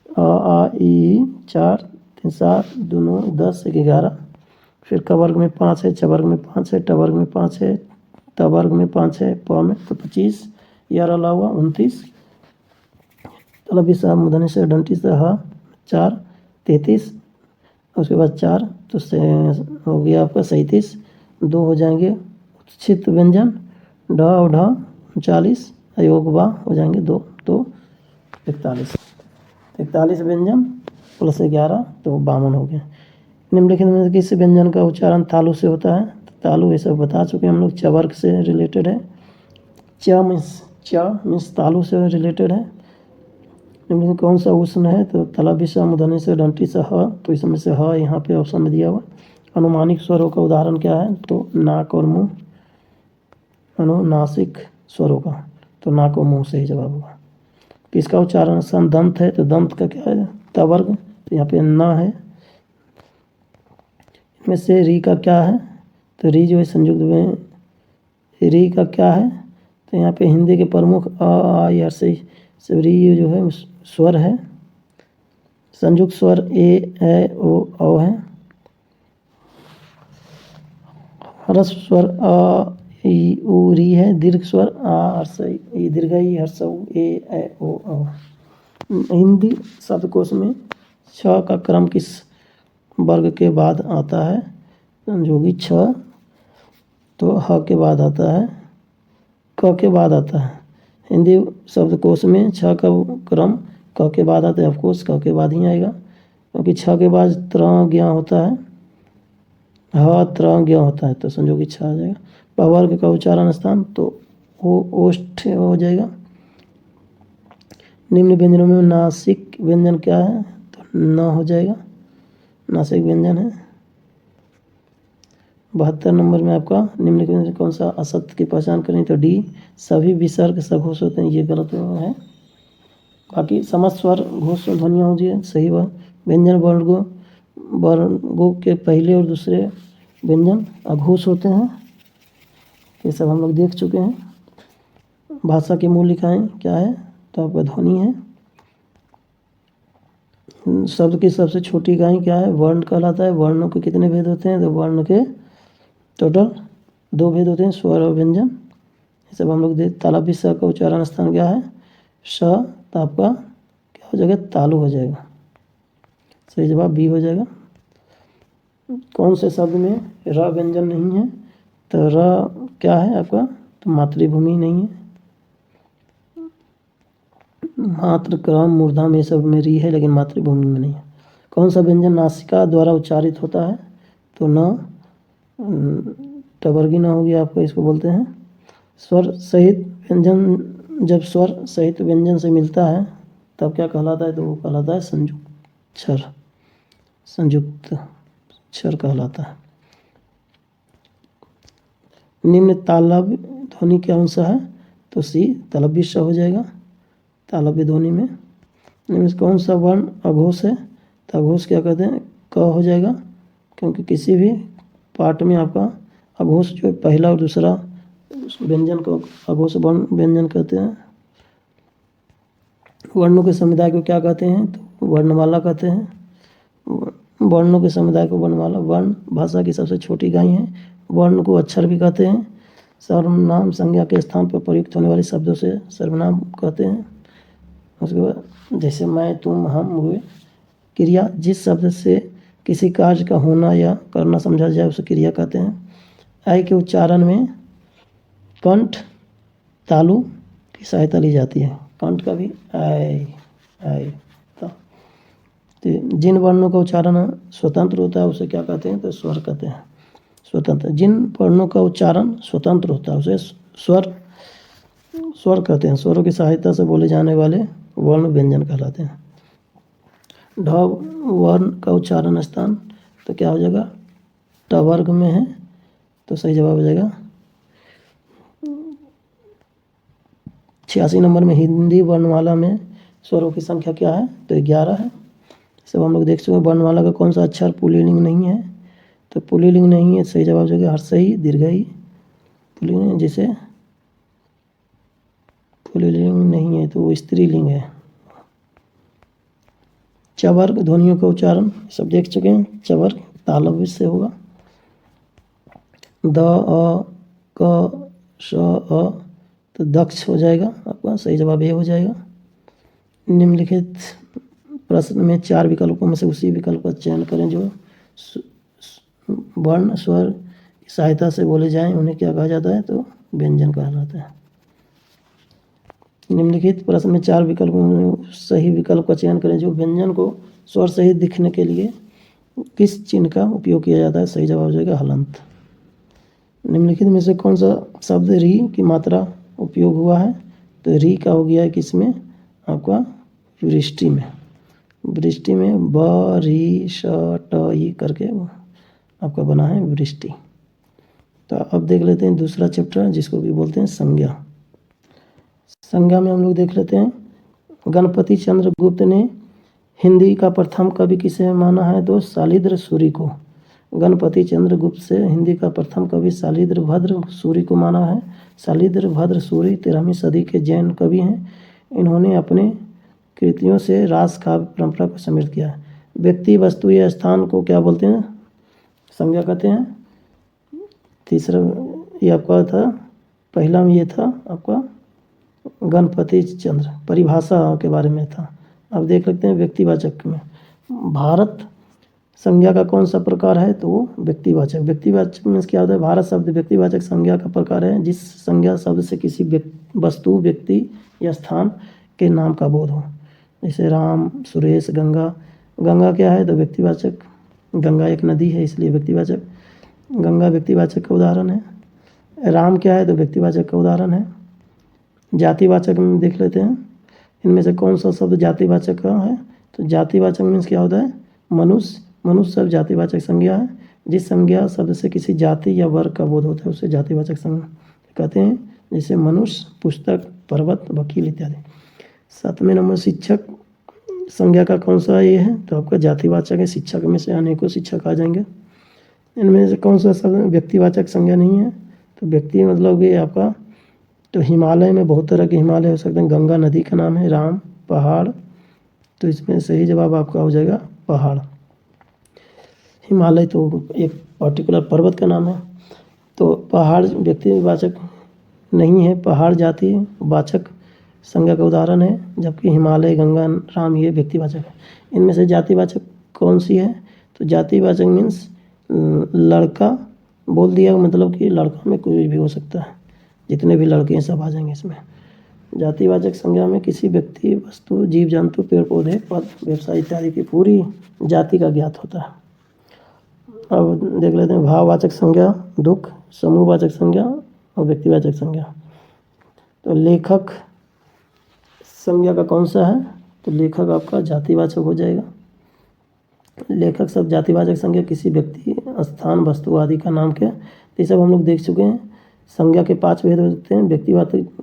अ आ ई 4 3 7 2 9 10 1 11। फिर क वर्ग में 5 है, च वर्ग में 5 है, ट वर्ग में 5 है, त वर्ग में 5 है, प में तो 25, यार अलावा 29। तलब इस मूर्धन्य से दंती से ह 4 33, उसके बाद 4 तो से हो गया आपका 37। 2 हो जाएंगे उच्छित व्यंजन ढ और ढ 39, अयोग बा हो जाएंगे 2 तो 41 व्यंजन प्लस 11 तो 52 हो गया। निम्नलिखित में किस व्यंजन का उच्चारण तालु से होता है, तो तालु ये सब बता चुके हैं हम लोग, च वर्ग से रिलेटेड है। च मीन्स तालु से रिलेटेड है। निम्नलिखित कौन सा उष्ण है, तो तलबी स मूर्धन्य से दंती से ह, तो इसमें से ह यहाँ पे ऑप्शन में दिया हुआ। अनुमानिक स्वरों का उदाहरण क्या है, तो नाक और मुंह। अनुनासिक स्वरों का, तो नाक और मुंह से ही जवाब होगा। किसका उच्चारण स्थान दंत है, तो दंत का क्या है, त वर्ग, तो यहाँ पे न है। इनमें से री का क्या है, तो री जो है संयुक्त में, री का क्या है, तो यहाँ पे हिंदी के प्रमुख अ आ या से री जो है स्वर है। संयुक्त स्वर ए ओ है। ह्रस्व स्वर अ ई उ री है दीर्घ स्वर, आ हर्ष ई दीर्घई हर्ष उ ए ऐ ओ औ। हिंदी शब्दकोश में छ का क्रम किस वर्ग के बाद आता है? जो कि छ तो ह के बाद आता है, क के बाद आता है। हिंदी शब्दकोश में छ का क्रम क के बाद आता है, ऑफकोर्स क के बाद ही आएगा, क्योंकि छ के बाद त्र ज्ञ होता है, ह त्र ज्ञ होता है, तो समझो कि छ आ जाएगा। पवर्ग का उच्चारण स्थान तो ओष्ठ हो जाएगा। निम्न व्यंजनों में नासिक व्यंजन क्या है? तो न हो जाएगा, नासिक व्यंजन है। 72 नंबर में आपका निम्नलिखित में कौन सा असत्य की पहचान करें? तो डी, सभी विसर्ग सघोष होते हैं, ये गलत है। बाकी समस्त स्वर घोष ध्वनियाँ होती है, सही बात। व्यंजन वर्गों के पहले और दूसरे व्यंजन अघोष होते हैं, ये सब हम लोग देख चुके हैं। भाषा की मूल इकाई क्या है? तो आपका ध्वनि है। शब्द की सबसे छोटी इकाई क्या है? वर्ण कहलाता है। वर्णों के कितने भेद होते हैं? तो वर्ण के टोटल 2 भेद होते हैं, स्वर और व्यंजन। ये सब हम लोग देख। तालव्य स का उच्चारण स्थान क्या है? स, तो आपका क्या हो जाएगा? तालु हो जाएगा, सही जवाब बी हो जाएगा। कौन से शब्द में र व्यंजन नहीं है? तो र क्या है आपका? तो मातृभूमि नहीं है। मात्र, क्रम, मूर्धन्य में सब में री है, लेकिन मातृभूमि में नहीं है। कौन सा व्यंजन नासिका द्वारा उच्चारित होता है? तो न, टवर्गी न हो गया आपका, इसको बोलते हैं। स्वर सहित व्यंजन, जब स्वर सहित व्यंजन से मिलता है तब क्या कहलाता है? तो वो कहलाता है संयुक्त क्षर, संयुक्त क्षर कहलाता है। निम्न तालव्य ध्वनि क्या अंश है? तो सी, तालव्य स हो जाएगा तालव्य ध्वनि में। निम्न कौन सा वर्ण अघोष है? तो अघोष क्या कहते हैं? क हो जाएगा, क्योंकि किसी भी पाठ में आपका अघोष जो पहला और दूसरा व्यंजन को अघोष वर्ण व्यंजन कहते हैं। वर्णों के समुदाय को क्या कहते हैं? तो वर्णमाला कहते हैं। वर्णों के समुदाय को वर्णमाला। वर्ण भाषा की सबसे छोटी इकाई है। वर्ण को अक्षर भी कहते हैं। सर्वनाम संज्ञा के स्थान पर प्रयुक्त होने वाले शब्दों से सर्वनाम कहते हैं। उसके बाद जैसे मैं, तुम, हम हुए। क्रिया, जिस शब्द से किसी कार्य का होना या करना समझा जाए उसे क्रिया कहते हैं। ऐ के उच्चारण में कंठ, तालु की सहायता ली जाती है। कंठ का भी ऐ। तो जिन वर्णों का उच्चारण स्वतंत्र होता है उसे क्या कहते हैं? तो स्वर कहते हैं। स्वतंत्र, जिन वर्णों का उच्चारण स्वतंत्र होता है उसे स्वर कहते हैं। स्वरों की सहायता से बोले जाने वाले वर्ण व्यंजन कहलाते हैं। ढ वर्ण का उच्चारण स्थान तो क्या हो जाएगा? ट वर्ग में है, तो सही जवाब हो जाएगा। 86 नंबर में हिंदी वर्णमाला में स्वरों की संख्या क्या है? तो 11 है। सब हम लोग देख चुके हैं। वर्णमाला का कौन सा अक्षर पुल्लिंग नहीं है? तो पुल्लिंग नहीं है, सही जवाब हो जाएगा हर्षई दीर्घई। पुल्लिंग जैसे पुल्लिंग नहीं है तो वो स्त्रीलिंग है। चवर्ग ध्वनियों का उच्चारण सब देख चुके हैं। चवर्ग तालव्य से होगा। द, अ, क, श, अ, तो दक्ष हो जाएगा आपका, सही जवाब ये हो जाएगा। निम्नलिखित प्रश्न में 4 विकल्पों में से उसी विकल्प का चयन करें जो वर्ण स्वर की सहायता से बोले जाएं, उन्हें क्या कहा जाता है? तो व्यंजन कहा जाता है। निम्नलिखित प्रश्न में 4 विकल्पों में सही विकल्प का चयन करें जो व्यंजन को स्वर सहित दिखने के लिए किस चिन्ह का उपयोग किया जाता है? सही जवाब हो जाएगा हलंत। निम्नलिखित में से कौन सा शब्द री की मात्रा उपयोग हुआ है? तो री का हो गया है किसमें? आपका वृष्टि में। वृष्टि में ब, री, श, ट, ई करके आपका बना है वृष्टि। तो अब देख लेते हैं दूसरा चैप्टर जिसको भी बोलते हैं संज्ञा। संज्ञा में हम लोग देख लेते हैं गणपति चंद्र गुप्त ने हिंदी का प्रथम कवि किसे माना है? तो शालिद्र सूरि को। गणपति चंद्र गुप्त से हिंदी का प्रथम कवि शालिद्र भद्र सूरि को माना है। शालिद्र भद्र सूरि 13वीं सदी के जैन कवि हैं। इन्होंने अपने कृतियों से रास काव्य परंपरा को समृद्ध किया है। व्यक्ति, वस्तु या स्थान को क्या बोलते हैं? संज्ञा कहते हैं। तीसरा ये आपका था, पहला में ये था आपका गणपति चंद्र, परिभाषा के बारे में था। अब देख लेते हैं व्यक्तिवाचक में। भारत संज्ञा का कौन सा प्रकार है, तो वो व्यक्तिवाचक। व्यक्तिवाचक में क्या होता है, भारत शब्द व्यक्तिवाचक संज्ञा का प्रकार है जिस संज्ञा शब्द से किसी वस्तु, व्यक्ति या स्थान के नाम का बोध हो। जैसे राम, सुरेश, गंगा। गंगा क्या है, तो व्यक्तिवाचक। गंगा एक नदी है इसलिए व्यक्तिवाचक। गंगा व्यक्तिवाचक का उदाहरण है। राम क्या है, तो व्यक्तिवाचक का उदाहरण है। जातिवाचक में देख लेते हैं, इनमें से कौन सा शब्द जातिवाचक का है, तो जातिवाचक मीन्स क्या होता है, मनुष्य। मनुष्य शब्द जातिवाचक संज्ञा है जिस संज्ञा शब्द से किसी जाति या वर्ग का बोध होता है उसे जातिवाचक संज्ञा कहते हैं। जैसे मनुष्य, पुस्तक, पर्वत, वकील इत्यादि। 7वें नंबर शिक्षक संज्ञा का कौन सा ये है, तो आपका जातिवाचक है। शिक्षक में से अनेकों शिक्षक आ जाएंगे। इनमें से कौन सा शब्द व्यक्तिवाचक संज्ञा नहीं है, तो व्यक्ति मतलब ये आपका, तो हिमालय में बहुत तरह के हिमालय हो सकते हैं। गंगा नदी का नाम है, राम पहाड़, तो इसमें सही जवाब आपका हो जाएगा पहाड़। हिमालय तो एक पर्टिकुलर पर्वत का नाम है, तो पहाड़ व्यक्तिवाचक नहीं है, पहाड़ जातिवाचक संज्ञा का उदाहरण है, जबकि हिमालय, गंगा, राम ये व्यक्तिवाचक है। इनमें से जातिवाचक कौन सी है, तो जातिवाचक मीन्स लड़का बोल दिया, मतलब कि लड़का में कोई भी हो सकता है, जितने भी लड़के हैं सब आ जाएंगे इसमें। जातिवाचक संज्ञा में किसी व्यक्ति, वस्तु, जीव जंतु, पेड़ पौधे, पद, व्यवसाय इत्यादि की पूरी जाति का ज्ञात होता है। अब देख लेते हैं भाववाचक संज्ञा, दुख, समूहवाचक संज्ञा और व्यक्तिवाचक संज्ञा। तो लेखक संज्ञा का कौन सा है, तो लेखक आपका जातिवाचक हो जाएगा। लेखक शब्द जातिवाचक संज्ञा किसी व्यक्ति, स्थान, वस्तु आदि का नाम के, ये सब हम लोग देख चुके हैं। संज्ञा के 5 भेद हो सकते हैं,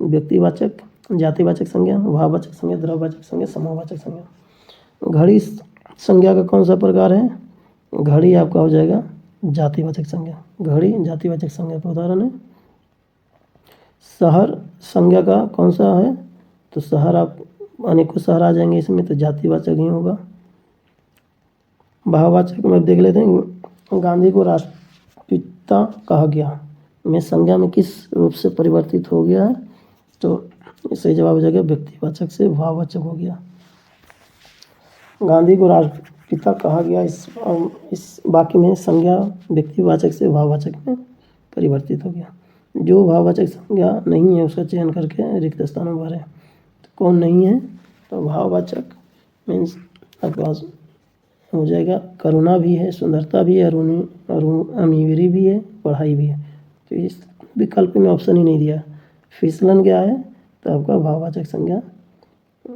व्यक्तिवाचक, जातिवाचक संज्ञा, भाववाचक संज्ञा, द्रव्यवाचक संज्ञा, समूहवाचक संज्ञा। घड़ी संज्ञा का कौन सा प्रकार है, घड़ी आपका हो जाएगा जातिवाचक संज्ञा। घड़ी जातिवाचक संज्ञा का उदाहरण है। शहर संज्ञा का कौन सा है, तो शहर, आप अनेकों शहर आ जाएंगे इसमें, तो जातिवाचक ही होगा। भाववाचक में देख लेते हैं, गांधी को राष्ट्रपिता कहा गया में संज्ञा में किस रूप से परिवर्तित हो गया है, तो सही जवाब हो जाएगा व्यक्तिवाचक से भाववाचक हो गया। गांधी को राष्ट्रपिता कहा गया, इस वाक्य में संज्ञा व्यक्तिवाचक से भाववाचक में परिवर्तित हो गया। जो भाववाचक संज्ञा नहीं है उसका चयन करके रिक्त स्थानों भरें। तो कौन नहीं है, तो भाववाचक मीन्स आपके पास हो जाएगा करुणा भी है, सुंदरता भी है, अमीरी भी है, पढ़ाई भी है। तो इस विकल्प में ऑप्शन ही नहीं दिया। फिसलन क्या है, तो आपका भाववाचक संज्ञा।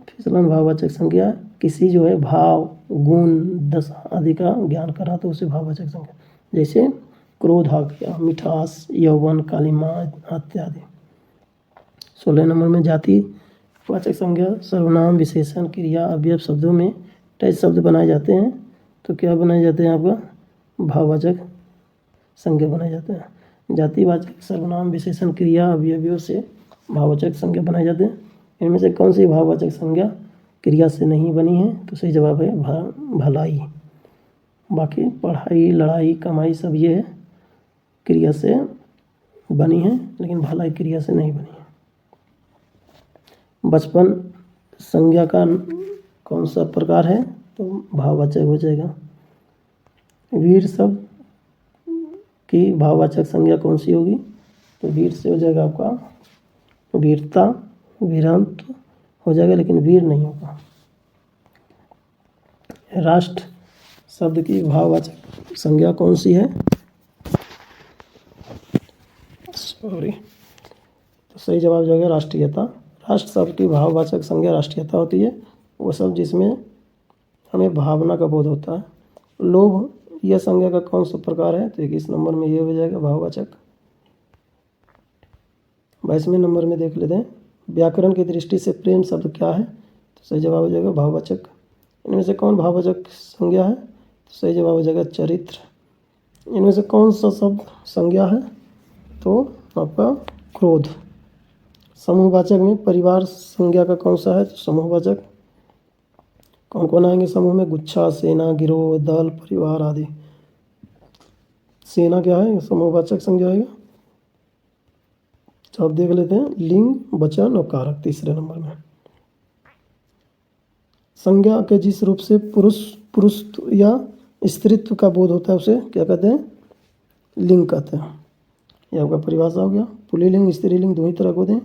फिसलन भाववाचक संज्ञा किसी जो है भाव, गुण, दशा आदि का ज्ञान करा तो उसे भाववाचक संज्ञा। जैसे क्रोध आ गया, मिठास, यौवन, कालिमा इत्यादि। 16 नंबर में जातिवाचक संज्ञा सर्वनाम, विशेषण, क्रिया, अवयव शब्दों में टच शब्द बनाए जाते हैं, तो क्या बनाए जाते हैं, आपका भाववाचक संज्ञा बनाए जाते हैं। जातिवाचक सर्वनाम, विशेषण, क्रिया, अवयवों से भाववाचक संज्ञा बनाए जाते हैं। इनमें से कौन सी भाववाचक संज्ञा क्रिया से नहीं बनी है, तो सही जवाब है भलाई। बाकी पढ़ाई, लड़ाई, कमाई सब ये है क्रिया से बनी है, लेकिन भलाई क्रिया से नहीं बनी है। बचपन संज्ञा का कौन सा प्रकार है, तो भाववाचक हो जाएगा। वीर शब्द की भाववाचक संज्ञा कौन सी होगी, तो वीर से हो जाएगा आपका वीरता, वीरांत हो जाएगा, लेकिन वीर नहीं होगा। राष्ट्र शब्द की भाववाचक संज्ञा कौन सी है, तो सही जवाब हो जाएगा राष्ट्रीयता। राष्ट्र शब्द की भाववाचक संज्ञा राष्ट्रीयता होती है, वो शब्द जिसमें हमें भावना का बोध होता है। लोभ यह संज्ञा का कौन सा प्रकार है, तो 21 नंबर में ये हो जाएगा भाववाचक। 22वें नंबर में देख लेते हैं, व्याकरण की दृष्टि से प्रेम शब्द क्या है, तो सही जवाब हो जाएगा भाववाचक। इनमें से कौन भाववाचक संज्ञा है, तो सही जवाब हो जाएगा चरित्र। इनमें से कौन सा शब्द संज्ञा है, तो आपका क्रोध। समूहवाचक में परिवार संज्ञा का कौन सा है, तो समूहवाचक। कौन कौन आएंगे समूह में, गुच्छा, सेना, गिरोह, दल, परिवार आदि। सेना क्या है, समूहवाचक संज्ञा आएगा। तो अब देख लेते हैं लिंग, वचन और कारक तीसरे नंबर में। संज्ञा के जिस रूप से पुरुष या स्त्रीत्व का बोध होता है उसे क्या कहते हैं? लिंग कहते हैं। यह आपका परिभाषा हो गया। पुल्लिंग स्त्रीलिंग दोनों तरह को दें।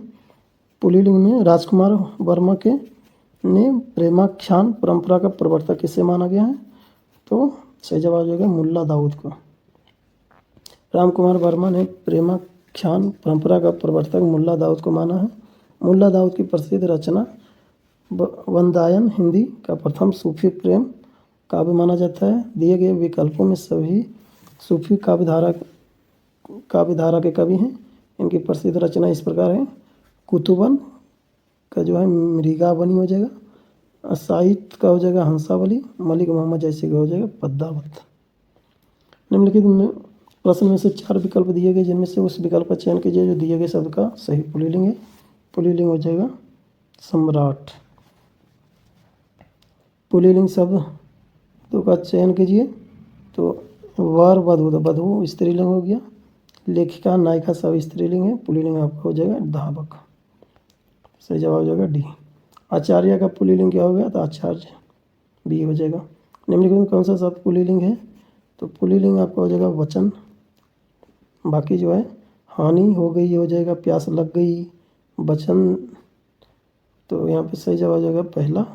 पुल्लिंग में राजकुमार वर्मा के ने प्रेमाख्यान परंपरा का प्रवर्तक किसे माना गया है? तो सही जवाब हो गया मुल्ला दाऊद को। रामकुमार वर्मा ने प्रेमाख्यान परंपरा का प्रवर्तक मुल्ला दाऊद को माना है। मुल्ला दाऊद की प्रसिद्ध रचना वंदायन हिंदी का प्रथम सूफी प्रेम काव्य माना जाता है। दिए गए विकल्पों में सभी सूफी काव्यधारा के कवि हैं। इनकी प्रसिद्ध रचना इस प्रकार है। कुतुबन का जो है मृगावनी हो जाएगा। साहित्य का हो जाएगा हंसावली। मलिक मोहम्मद जैसे का हो जाएगा पद्मावत। निम्नलिखित में प्रश्न में से 4 विकल्प दिए गए जिनमें से उस विकल्प का चयन कीजिए जो दिए गए शब्द का सही पुल्लिंग है। पुल्लिंग हो जाएगा सम्राट। पुल्लिंग शब्द तो का चयन कीजिए तो वर वधु, वधु स्त्रीलिंग हो गया। लेखिका नायिका सब स्त्रीलिंग है। पुल्लिंग आपका हो जाएगा धावक। सही जवाब हो जाएगा डी। आचार्य का पुल्लिंग क्या हो गया? तो आचार्य, बी हो जाएगा। निम्नलिखित में कौन सा शब्द पुल्लिंग है? तो पुल्लिंग आपका हो जाएगा वचन। बाकी जो है हानि हो गई हो जाएगा, प्यास लग गई, वचन। तो यहाँ पे सही जवाब हो जाएगा पहला।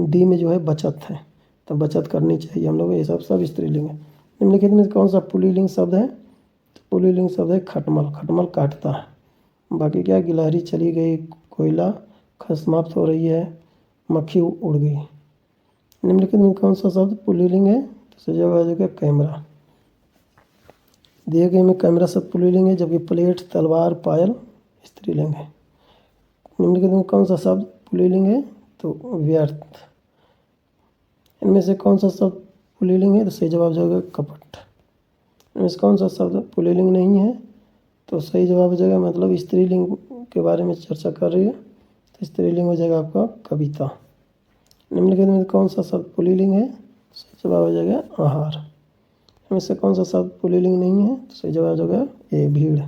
डी में जो है बचत है, तो बचत करनी चाहिए हम लोग। ये सब स्त्रीलिंग है। निम्नलिखित में कौन सा पुल्लिंग शब्द है? तो पुल्लिंग शब्द है खटमल। खटमल काटता है। बाकी क्या? गिलहरी चली गई, कोयला समाप्त हो रही है, मक्खी उड़ गई। निम्नलिखित में कौन सा शब्द पुल्लिंग है? तो सही जवाब हो जाएगा कैमरा। दिए गए में कैमरा शब्द पुल्लिंग है, जबकि प्लेट, तलवार, पायल स्त्रीलिंग है। निम्नलिखित में कौन सा शब्द पुल्लिंग है? तो व्यर्थ। इनमें से कौन सा शब्द पुल्लिंग है? तो सही जवाब हो जाएगा कपट। इनमें से कौन सा शब्द पुल्लिंग नहीं है? तो सही जवाब हो जाएगा, मतलब स्त्रीलिंग के बारे में चर्चा कर रही है, तो स्त्रीलिंग हो जाएगा आपका कविता। निम्नलिखित में कौन सा शब्द पुल्लिंग है? सही जवाब हो जाएगा आहार। इनमें से कौन सा शब्द पुल्लिंग नहीं है? तो सही जवाब हो जाएगा ए भीड़।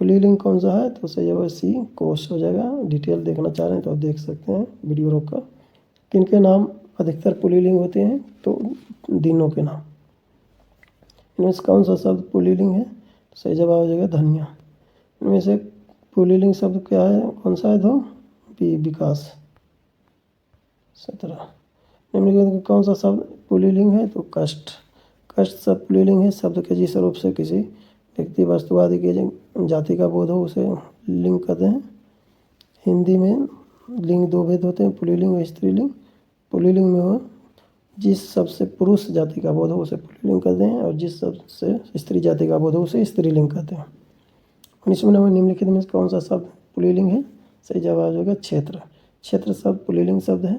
पुल्लिंग कौन सा है? तो सही जवाब सी कोश हो जाएगा। डिटेल देखना चाह रहे हैं तो आप देख सकते हैं वीडियो रोक कर। किनके नाम अधिकतर पुल्लिंग होते हैं? तो दिनों के नाम। इनमें से कौन सा शब्द पुल्लिंग है? तो सही जवाब हो जाएगा धनिया। इनमें से पुल्लिंग शब्द क्या है? कौन सा है? तो विकास। 17। निम्नलिखित में कौन सा शब्द पुल्लिंग है? तो कष्ट। कष्ट शब्द पुल्लिंग है। शब्द के जिस रूप से किसी व्यक्ति, वस्तु आदि की जाति का बोध हो उसे लिंग कहते हैं। हिंदी में लिंग 2 भेद होते हैं, पुल्लिंग और स्त्रीलिंग। पुल्लिंग में हो जिस शब्द से पुरुष जाति का बोध हो उसे पुल्लिंग कहते हैं, और जिस शब्द से स्त्री जाति का बोध हो उसे स्त्रीलिंग कहते हैं। 19वें नंबर निम्नलिखित में कौन सा शब्द पुल्लिंग है? सही जवाब हो जाएगा क्षेत्र। क्षेत्र शब्द पुल्लिंग शब्द है।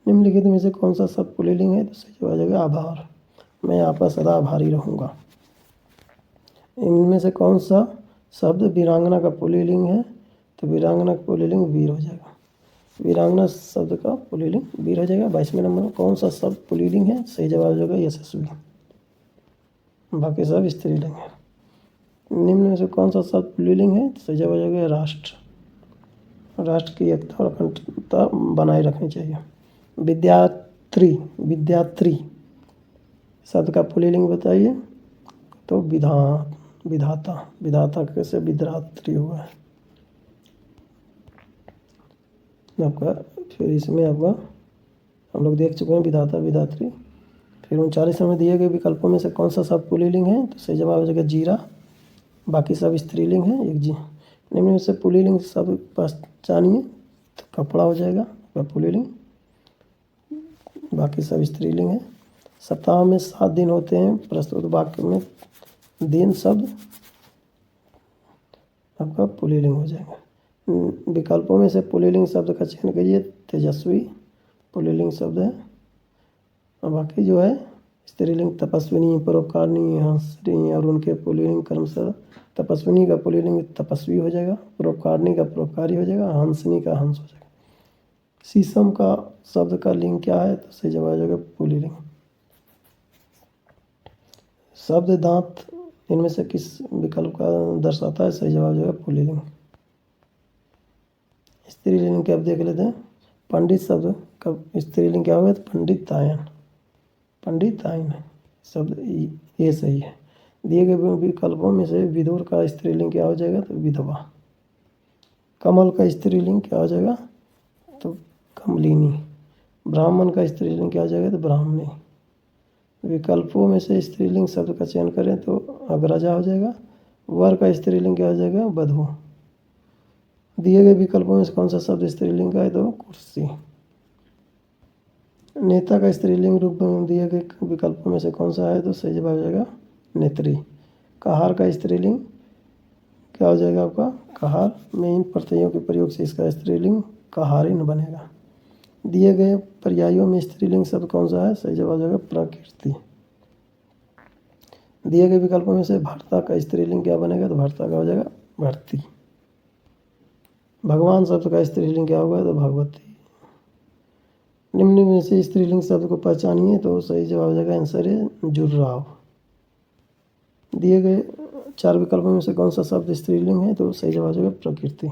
निम्नलिखित में से कौन सा शब्द पुल्लिंग है? तो सही जवाब हो जाएगा आभार। मैं आपका सदा आभारी रहूँगा। इनमें से कौन सा शब्द वीरांगना का पुल्लिंग है? तो वीरांगना का पुल्लिंग वीर हो जाएगा। वीरांगना शब्द का पुल्लिंग वीर हो जाएगा। 22वें नंबर में कौन सा शब्द पुल्लिंग है? सही जवाब हो जाएगा यशस्वी। बाकी सब स्त्रीलिंग है। निम्न में से कौन सा शब्द पुल्लिंग है? तो सही जवाब हो जाएगा राष्ट्र। राष्ट्र की एकता और अखंडता बनाए रखनी चाहिए। विद्यार्थी, विद्यार्थी शब्द का पुल्लिंग बताइए। तो विधाता। विधाता कैसे विद्यार्थी हुआ है आपका। फिर इसमें आपका हम लोग देख चुके हैं विधाता, विधात्री। फिर 39 में दिए गए विकल्पों में से कौन सा शब्द पुल्लिंग है? तो सही जवाब हो जाएगा जीरा। बाकी सब स्त्रीलिंग है। एक जी निम्न में से पुल्लिंग शब्द पहचानिए। तो कपड़ा हो जाएगा पुल्लिंग। बाकी सब स्त्रीलिंग है। सप्ताह में 7 दिन होते हैं। प्रस्तुत वाक्य में दिन शब्द आपका पुल्लिंग हो जाएगा। विकल्पों में से पुल्लिंग शब्द का चयन कीजिए। तेजस्वी पुल्लिंग शब्द है। और बाकी जो है स्त्रीलिंग तपस्विनी, परोपकारिणी, हंसनी और उनके पुल्लिंग क्रमशः तपस्विनी का पुल्लिंग तपस्वी हो जाएगा, परोपकारिणी का परोपकारी हो जाएगा, हंसनी का हंस हो जाएगा। शीशम का शब्द का लिंग क्या है? तो सही जवाब हो जाएगा पुल्लिंग। शब्द दांत इनमें से किस विकल्प का दर्शाता है? सही जवाब जो है पुल्लिंग। स्त्रीलिंग क्या आप देख लेते हैं। पंडित शब्द का स्त्रीलिंग क्या होगा? तो पंडितायन, पंडितायन शब्द ये सही है। दिए गए विकल्पों में से विदुर का स्त्रीलिंग क्या हो जाएगा? तो विधवा। कमल का स्त्रीलिंग क्या हो जाएगा? तो कमलिनी। ब्राह्मण का स्त्रीलिंग क्या हो जाएगा? तो ब्राह्मणी। विकल्पों में से स्त्रीलिंग शब्द का चयन करें तो अग्रजा हो जाएगा। वर का स्त्रीलिंग क्या हो जाएगा? वधू। दिए गए विकल्पों में से कौन सा शब्द स्त्रीलिंग का है? तो कुर्सी। नेता का स्त्रीलिंग रूप में दिए गए विकल्पों में से कौन सा है? तो सही जवाब हो जाएगा नेत्री। कहार का स्त्रीलिंग क्या हो जाएगा आपका? कहार। में इन प्रत्ययों के प्रयोग से इसका स्त्रीलिंग कहारिन बनेगा। दिए गए पर्यायों में स्त्रीलिंग शब्द कौन सा है? सही जवाब हो जाएगा प्रकृति। दिए गए विकल्पों में से भर्ता का स्त्रीलिंग क्या बनेगा? तो भर्ता का हो जाएगा भर्ती। भगवान शब्द का स्त्रीलिंग क्या होगा? तो भगवती। निम्न में से स्त्रीलिंग शब्द को पहचानिए तो सही जवाब हो जाएगा आंसर है जुर्राव। दिए गए 4 विकल्पों में से कौन सा शब्द स्त्रीलिंग है? तो सही जवाब हो जाएगा प्रकृति।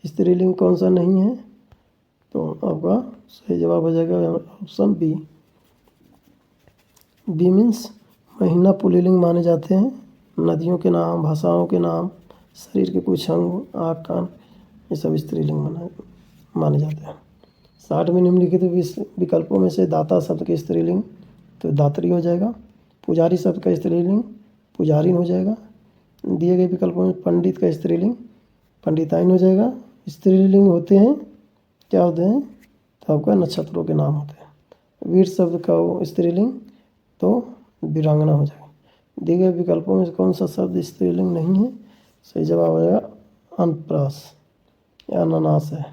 स्त्रीलिंग कौन सा नहीं है? तो आपका सही जवाब हो जाएगा ऑप्शन बी। बी मीन्स महीना पुल्लिंग माने जाते हैं। नदियों के नाम, भाषाओं के नाम, शरीर के कुछ अंग, आँख, कान, ये सब स्त्रीलिंग माने जाते हैं। 60 में निम्नलिखित विकल्पों में से दाता शब्द के स्त्रीलिंग तो दात्री हो जाएगा। पुजारी शब्द का स्त्रीलिंग पुजारिन हो जाएगा। दिए गए विकल्पों में पंडित का स्त्रीलिंग पंडिताइन हो जाएगा। स्त्रीलिंग होते हैं क्या होते हैं? तो आपका नक्षत्रों के नाम होते हैं। वीर शब्द का स्त्रीलिंग तो वीरांगना हो जाएगा। दिए गए विकल्पों में कौन सा शब्द स्त्रीलिंग नहीं है? सही जवाब हो जाएगा अनप्रास या अनानास है।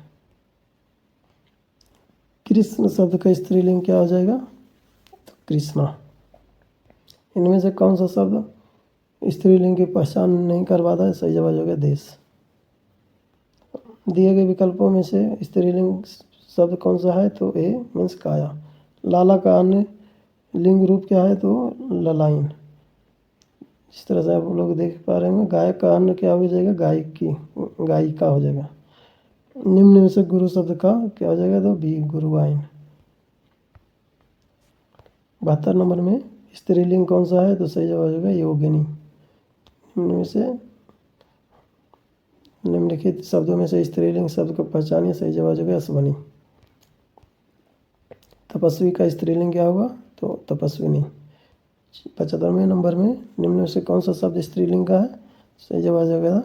कृष्ण शब्द का स्त्रीलिंग क्या हो जाएगा? तो कृष्णा। इनमें से कौन सा शब्द स्त्रीलिंग की पहचान नहीं करवाता है? सही जवाब हो गया देश। दिए गए विकल्पों में से स्त्रीलिंग शब्द कौन सा है? तो ए मीन्स काया। लाला का अन्य लिंग रूप क्या है? तो ललाइन। इस तरह से आप लोग देख पा रहे होंगे। गायक का अन्य क्या हो जाएगा? गायकी, गायिका हो जाएगा। निम्न में से गुरु शब्द का क्या हो जाएगा? तो भी गुरुवाइन। 72 नंबर में स्त्रीलिंग कौन सा है? तो सही जवाब हो जाएगा योगिनी। निम्न में से निम्नलिखित शब्दों में से स्त्रीलिंग शब्द को पहचानिए। सही जवाब हो जाएगा अश्वनी। तपस्वी का स्त्रीलिंग क्या होगा? तो तपस्विनी। 75वें नंबर में निम्न में से कौन सा शब्द स्त्रीलिंग का है? सही जवाब हो जाएगा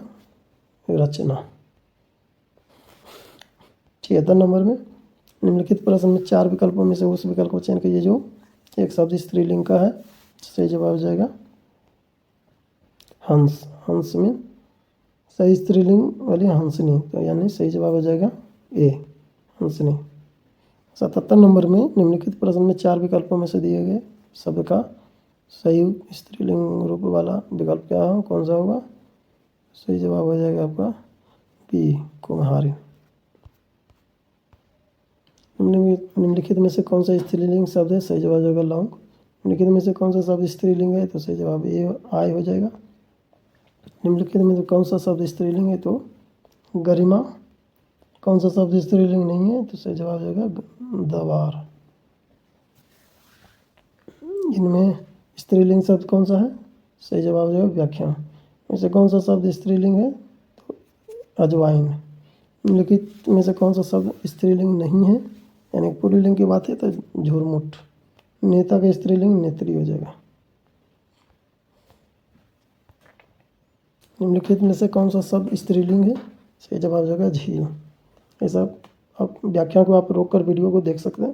रचना। 76 नंबर में निम्नलिखित प्रश्न में 4 विकल्पों में से उस विकल्प को चयन कीजिए जो एक शब्द स्त्रीलिंग का है। सही जवाब हो जाएगा हंस। हंस में सही स्त्रीलिंग वाली हंसनी, तो यानी सही जवाब हो जाएगा ए हंसनी। 77 नंबर में निम्नलिखित प्रश्न में 4 विकल्पों में से दिए गए शब्द का सही स्त्रीलिंग रूप वाला विकल्प क्या हो? कौन सा होगा? सही जवाब हो जाएगा आपका बी कुम्हारी। निम्नलिखित में से कौन सा स्त्रीलिंग शब्द है? सही जवाब हो जाएगा लौंग। निम्नलिखित में से कौन सा शब्द स्त्रीलिंग है? तो सही जवाब ए आय हो जाएगा। निम्नलिखित में से कौन सा शब्द स्त्रीलिंग है? तो गरिमा। कौन सा शब्द स्त्रीलिंग नहीं है? तो सही जवाब हो जाएगा दवार। इनमें स्त्रीलिंग शब्द कौन सा है? सही जवाब हो जाएगा व्याख्या। इनसे कौन सा शब्द स्त्रीलिंग है? तो अजवाइन। निम्नलिखित में से कौन सा शब्द स्त्रीलिंग नहीं है? यानी पुल्लिंग की बात है तो झुरमुट। नेता का स्त्रीलिंग नेत्री हो जाएगा। निम्नलिखित में से कौन सा शब्द स्त्रीलिंग है? सही जवाब हो जाएगा झील। ऐसा आप व्याख्या को आप रोक कर वीडियो को देख सकते हैं,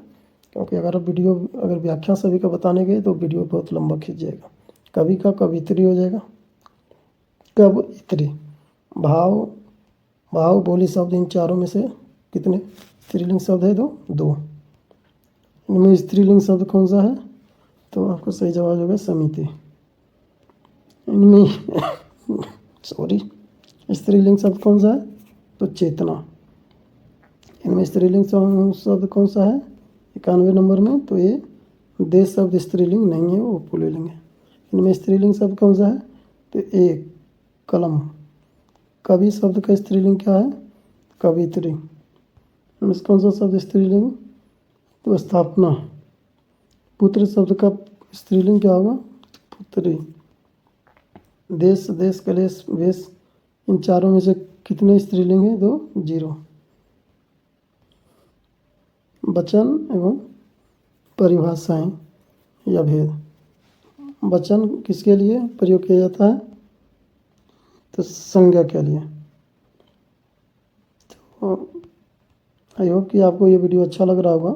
क्योंकि अगर व्याख्या सभी का बताने गए तो वीडियो बहुत लंबा खींच जाएगा। कवि का कवित्री हो जाएगा। कब इत्री। भाव भाव बोली शब्द इन चारों में से कितने स्त्रीलिंग शब्द है? तो 2। इनमें स्त्रीलिंग शब्द कौन सा है? तो आपका सही जवाब होगा समिति। इनमें सॉरी स्त्रीलिंग शब्द कौन सा है? तो चेतना। इनमें स्त्रीलिंग शब्द कौन सा है? 91 नंबर में तो ये देश शब्द स्त्रीलिंग नहीं है, वो पुल्लिंग है। इनमें स्त्रीलिंग शब्द कौन सा है? तो एक कलम। कवि शब्द का स्त्रीलिंग क्या है? कवित्री। इनमें कौन सा शब्द स्त्रीलिंग? तो स्थापना। पुत्र शब्द का स्त्रीलिंग क्या होगा? पुत्री। देश, देश, कलेश, वेश, इन चारों में से कितने स्त्रीलिंग हैं? 2, 0। वचन एवं परिभाषाएं या भेद। वचन किसके लिए प्रयोग किया जाता है? तो संज्ञा के लिए। तो आई होप कि आपको ये वीडियो अच्छा लग रहा होगा।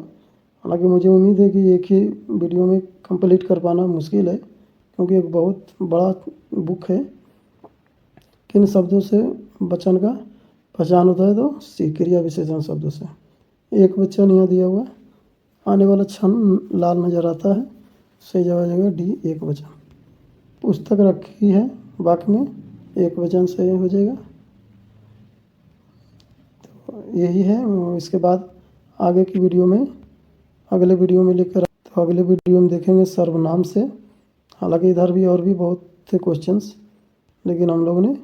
हालांकि मुझे उम्मीद है कि एक ही वीडियो में कंप्लीट कर पाना मुश्किल है, क्योंकि एक बहुत बड़ा बुक है। किन शब्दों से वचन का पहचान होता है? तो सी, क्रिया विशेषण शब्दों से। एक वचन यहाँ दिया हुआ है। आने वाला क्षण लाल नजर आता है, सही जवाब हो जाएगा डी, एक वचन। पुस्तक रखी है वाक्य में, एक वचन से हो जाएगा। तो यही है। इसके बाद आगे की वीडियो में, अगले वीडियो में लेकर, तो अगले वीडियो में देखेंगे सर्वनाम से। हालांकि इधर भी और भी बहुत थे क्वेश्चंस, लेकिन हम लोगों ने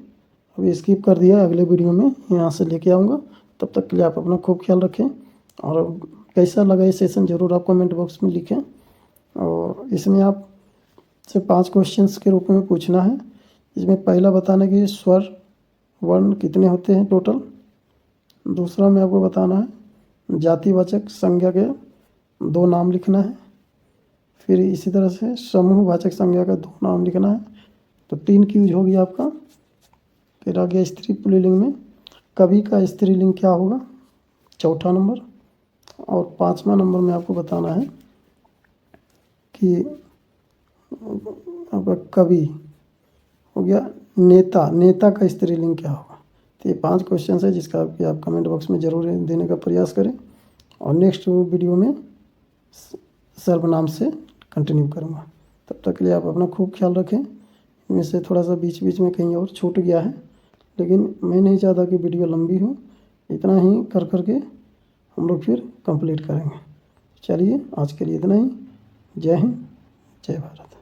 अभी स्किप कर दिया। अगले वीडियो में यहाँ से लेके आऊँगा। तब तक के लिए आप अपना खूब ख्याल रखें, और कैसा लगा ये सेशन ज़रूर आप कमेंट बॉक्स में लिखें। और इसमें आप से 5 क्वेश्चंस के रूप में पूछना है। इसमें पहला बताना कि स्वर वर्ण कितने होते हैं टोटल। दूसरा में आपको बताना है जातिवाचक संज्ञा के 2 नाम लिखना है। फिर इसी तरह से समूहवाचक संज्ञा का 2 नाम लिखना है। तो 3 की यूज होगी आपका। फिर आ गया स्त्री पुल्लिंग में कवि का स्त्रीलिंग क्या होगा, चौथा नंबर। और 5वां नंबर में आपको बताना है कि आपका कवि हो गया नेता, नेता का स्त्रीलिंग क्या होगा। तो ये 5 क्वेश्चन है जिसका आप कमेंट बॉक्स में ज़रूर देने का प्रयास करें। और नेक्स्ट वीडियो में सर्वनाम से कंटिन्यू करूँगा। तब तक के लिए आप अपना खूब ख्याल रखें। इनमें से थोड़ा सा बीच बीच में कहीं और छूट गया है, लेकिन मैं नहीं चाहता कि वीडियो लंबी हो। इतना ही कर करके हम लोग फिर कंप्लीट करेंगे। चलिए आज के लिए इतना ही। जय हिंद, जय भारत।